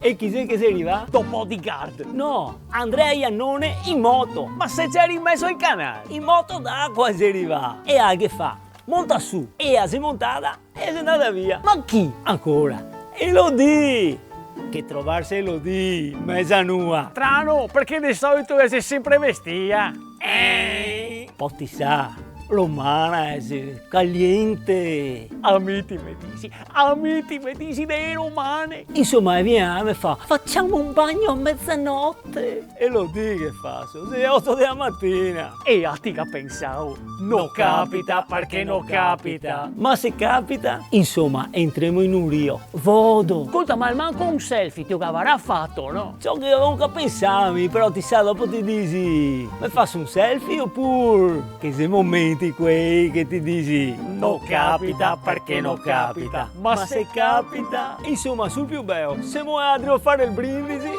E chi sei che si arriva? The Bodyguard. No, Andrea Iannone in moto. Ma se c'eri in mezzo al canale. In moto d'acqua si arriva. E a che fa? Monta su. E si è montata e si è andata via. Ma chi? Ancora? Elodie. Che trovarsi Elodie, mezza nua. Strano, perché di solito è sempre vestita. Poi ti sa, romana è caliente. Amiti medisi dei romani. Insomma, viene e fa, facciamo un bagno a mezzanotte. Elodie che fa? Sono le 8 della mattina. E a ti che pensavo, non capita perché non capita. Ma se capita, insomma, entriamo in un rio. Vodo. Ascolta, ma manco un selfie ti avrà fatto, no? Ciò che avevo che pensarmi, però ti sa, dopo ti dici, mi faccio un selfie oppure che sei momenti quei che ti dici, non capita perché non capita. Ma se capita, insomma, sul più bello, siamo a fare il brindisi